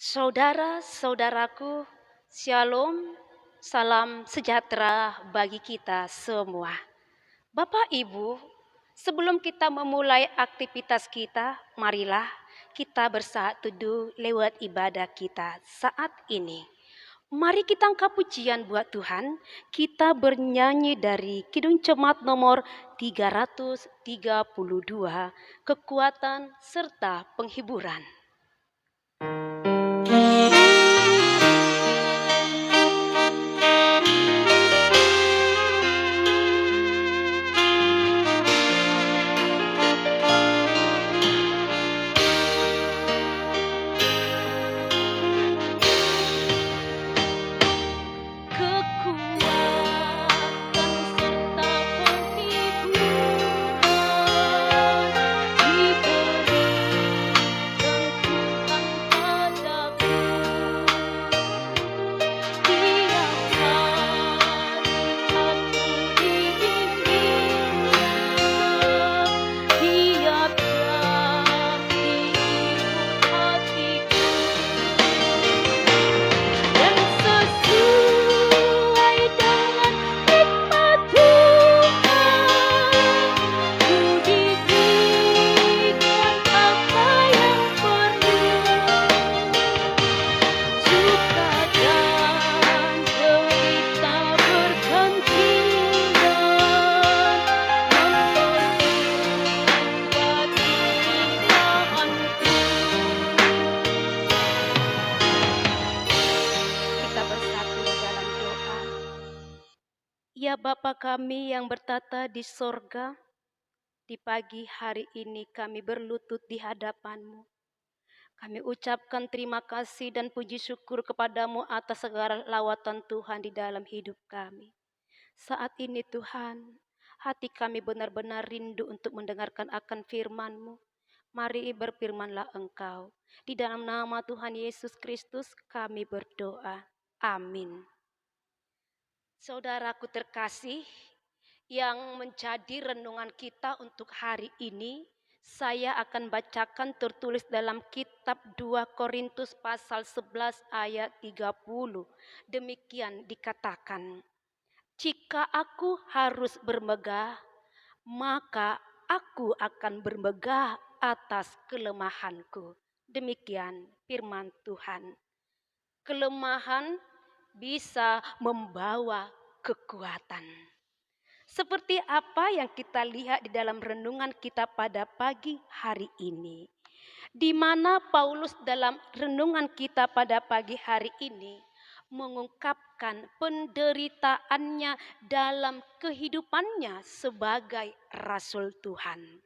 Saudara-saudaraku, Shalom, salam sejahtera bagi kita semua. Bapak Ibu, sebelum kita memulai aktivitas kita, marilah kita bersatu teduh lewat ibadah kita saat ini. Mari kita angkat pujian buat Tuhan, kita bernyanyi dari Kidung Jemaat nomor 332, kekuatan serta penghiburan. Ya Bapa kami yang bertata di sorga, di pagi hari ini kami berlutut di hadapan-Mu. Kami ucapkan terima kasih dan puji syukur kepadamu atas segala lawatan Tuhan di dalam hidup kami. Saat ini Tuhan, hati kami benar-benar rindu untuk mendengarkan akan firman-Mu. Mari berfirmanlah Engkau. Di dalam nama Tuhan Yesus Kristus kami berdoa. Amin. Saudaraku terkasih, yang menjadi renungan kita untuk hari ini, saya akan bacakan tertulis dalam kitab 2 Korintus pasal 11 ayat 30. Demikian dikatakan, jika aku harus bermegah, maka aku akan bermegah atas kelemahanku. Demikian firman Tuhan. Kelemahan bisa membawa kekuatan. Seperti apa yang kita lihat di dalam renungan kita pada pagi hari ini. Di mana Paulus dalam renungan kita pada pagi hari ini mengungkapkan penderitaannya dalam kehidupannya sebagai Rasul Tuhan.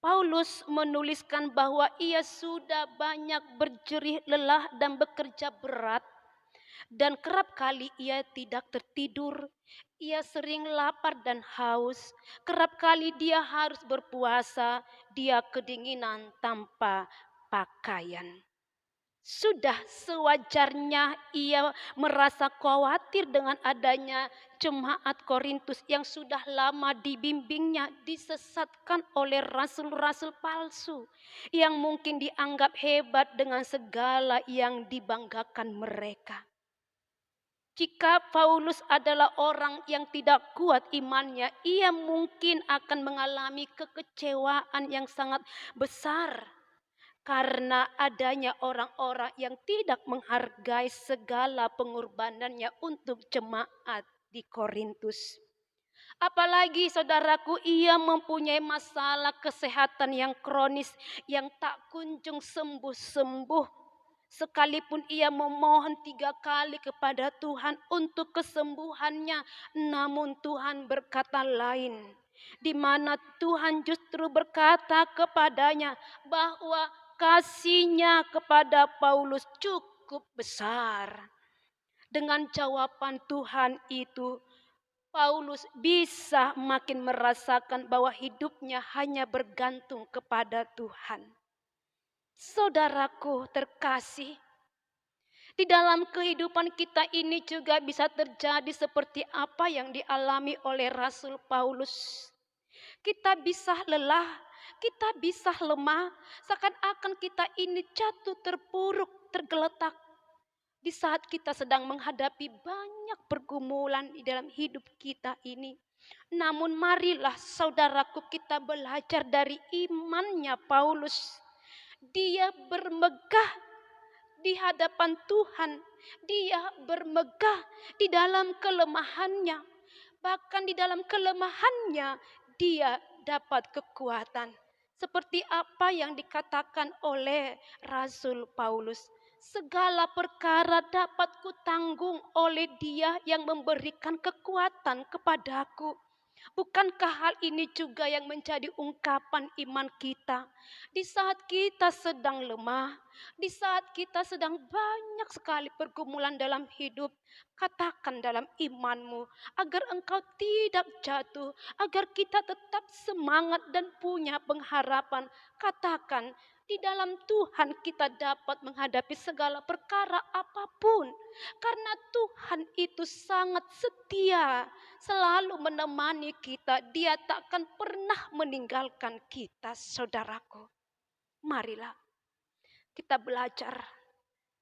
Paulus menuliskan bahwa ia sudah banyak berjerih lelah dan bekerja berat, dan kerap kali ia tidak tertidur, ia sering lapar dan haus, kerap kali dia harus berpuasa, dia kedinginan tanpa pakaian. Sudah sewajarnya ia merasa khawatir dengan adanya jemaat Korintus yang sudah lama dibimbingnya disesatkan oleh rasul-rasul palsu yang mungkin dianggap hebat dengan segala yang dibanggakan mereka. Jika Paulus adalah orang yang tidak kuat imannya, ia mungkin akan mengalami kekecewaan yang sangat besar karena adanya orang-orang yang tidak menghargai segala pengorbanannya untuk jemaat di Korintus. Apalagi saudaraku, ia mempunyai masalah kesehatan yang kronis yang tak kunjung sembuh-sembuh. Sekalipun ia memohon 3 kali kepada Tuhan untuk kesembuhannya, namun Tuhan berkata lain. Di mana Tuhan justru berkata kepadanya bahwa kasihnya kepada Paulus cukup besar. Dengan jawaban Tuhan itu, Paulus bisa makin merasakan bahwa hidupnya hanya bergantung kepada Tuhan. Saudaraku terkasih, di dalam kehidupan kita ini juga bisa terjadi seperti apa yang dialami oleh Rasul Paulus. Kita bisa lelah, kita bisa lemah, seakan-akan kita ini jatuh terpuruk, tergeletak. Di saat kita sedang menghadapi banyak pergumulan di dalam hidup kita ini. Namun marilah saudaraku kita belajar dari imannya Paulus. Dia bermegah di hadapan Tuhan. Dia bermegah di dalam kelemahannya. Bahkan di dalam kelemahannya dia dapat kekuatan. Seperti apa yang dikatakan oleh Rasul Paulus. Segala perkara dapat kutanggung oleh Dia yang memberikan kekuatan kepadaku. Bukankah hal ini juga yang menjadi ungkapan iman kita? Di saat kita sedang lemah, di saat kita sedang banyak sekali pergumulan dalam hidup, katakan dalam imanmu agar engkau tidak jatuh, agar kita tetap semangat dan punya pengharapan. Katakan, di dalam Tuhan kita dapat menghadapi segala perkara apapun. Karena Tuhan itu sangat setia, selalu menemani kita. Dia takkan pernah meninggalkan kita, saudaraku. Marilah kita belajar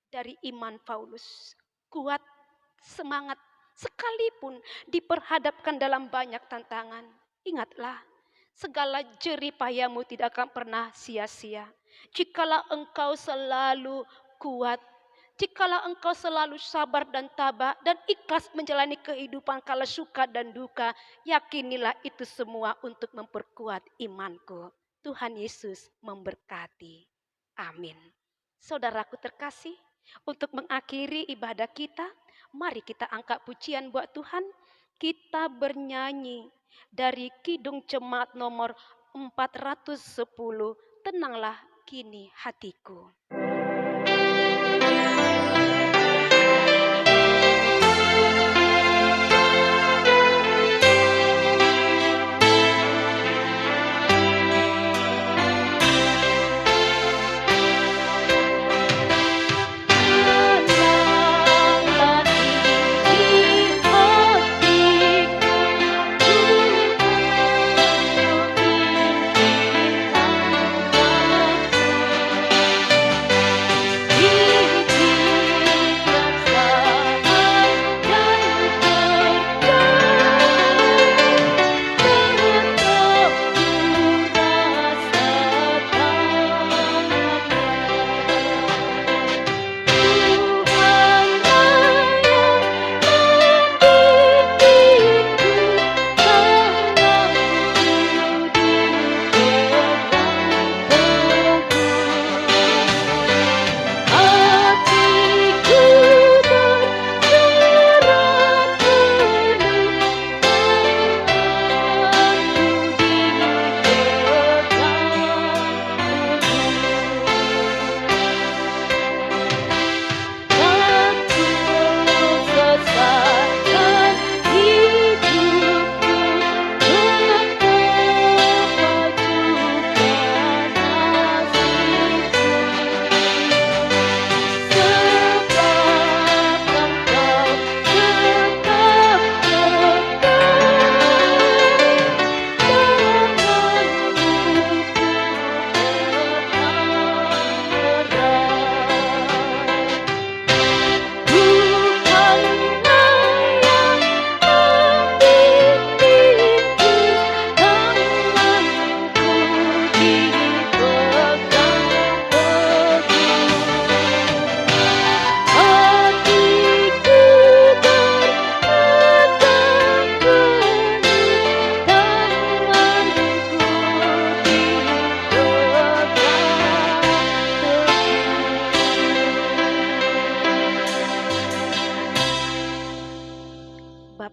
dari iman Paulus. Kuat, semangat, sekalipun diperhadapkan dalam banyak tantangan. Ingatlah, segala jerih payahmu tidak akan pernah sia-sia. Jikalau engkau selalu kuat, jikalau engkau selalu sabar dan tabah dan ikhlas menjalani kehidupan kala suka dan duka, yakinilah itu semua untuk memperkuat imanku. Tuhan Yesus memberkati. Amin. Saudaraku terkasih, untuk mengakhiri ibadah kita, mari kita angkat pujian buat Tuhan. Kita bernyanyi dari Kidung Jemaat nomor 410, Tenanglah Kini Hatiku.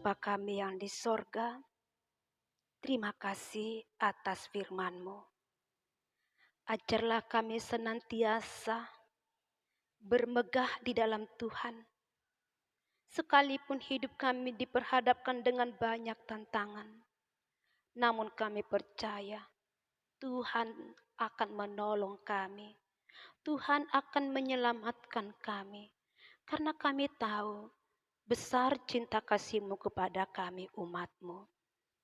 Bapa kami yang di sorga, terima kasih atas firman-Mu. Ajarlah kami senantiasa bermegah di dalam Tuhan. Sekalipun hidup kami diperhadapkan dengan banyak tantangan, namun kami percaya Tuhan akan menolong kami. Tuhan akan menyelamatkan kami. Karena kami tahu besar cinta kasih-Mu kepada kami umat-Mu.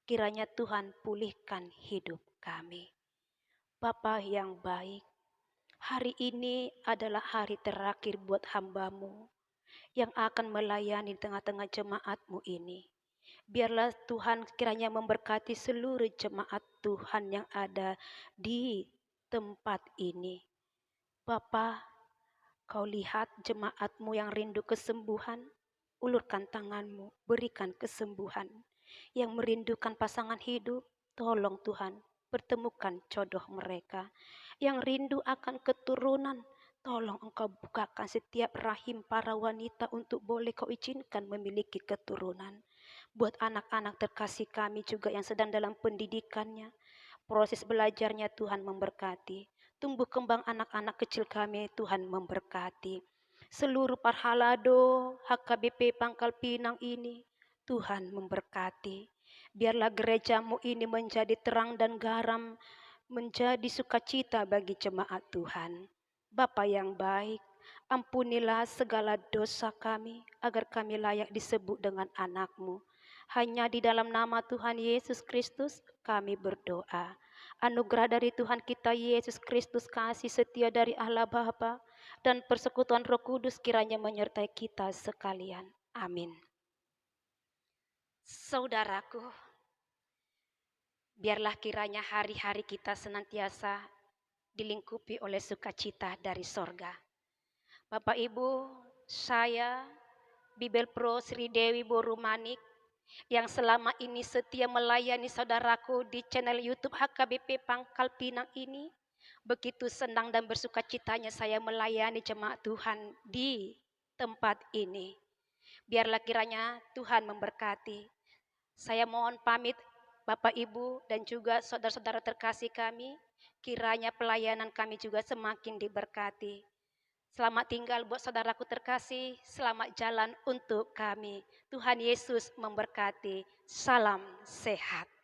Kiranya Tuhan pulihkan hidup kami. Bapa yang baik, hari ini adalah hari terakhir buat hamba-Mu yang akan melayani di tengah-tengah jemaat-Mu ini. Biarlah Tuhan kiranya memberkati seluruh jemaat Tuhan yang ada di tempat ini. Bapa, Kau lihat jemaat-Mu yang rindu kesembuhan, ulurkan tangan-Mu, berikan kesembuhan. Yang merindukan pasangan hidup, tolong Tuhan, pertemukan jodoh mereka. Yang rindu akan keturunan, tolong Engkau bukakan setiap rahim para wanita untuk boleh Kau izinkan memiliki keturunan. Buat anak-anak terkasih kami juga yang sedang dalam pendidikannya, proses belajarnya Tuhan memberkati. Tumbuh kembang anak-anak kecil kami Tuhan memberkati. Seluruh parhalado HKBP Pangkal Pinang ini Tuhan memberkati. Biarlah gerejamu ini menjadi terang dan garam, menjadi sukacita bagi jemaat Tuhan. Bapa yang baik, ampunilah segala dosa kami agar kami layak disebut dengan anak-Mu. Hanya di dalam nama Tuhan Yesus Kristus kami berdoa. Anugerah dari Tuhan kita Yesus Kristus, kasih setia dari Allah Bapa, dan persekutuan Roh Kudus kiranya menyertai kita sekalian. Amin. Saudaraku, biarlah kiranya hari-hari kita senantiasa dilingkupi oleh sukacita dari sorga. Bapak Ibu, saya Bibel Pro Sri Dewi Borumanik yang selama ini setia melayani saudaraku di channel YouTube HKBP Pangkal Pinang ini, begitu senang dan bersukacitanya saya melayani jemaat Tuhan di tempat ini. Biarlah kiranya Tuhan memberkati. Saya mohon pamit Bapak Ibu dan juga saudara-saudara terkasih kami, kiranya pelayanan kami juga semakin diberkati. Selamat tinggal buat saudaraku terkasih, selamat jalan untuk kami. Tuhan Yesus memberkati. Salam sehat.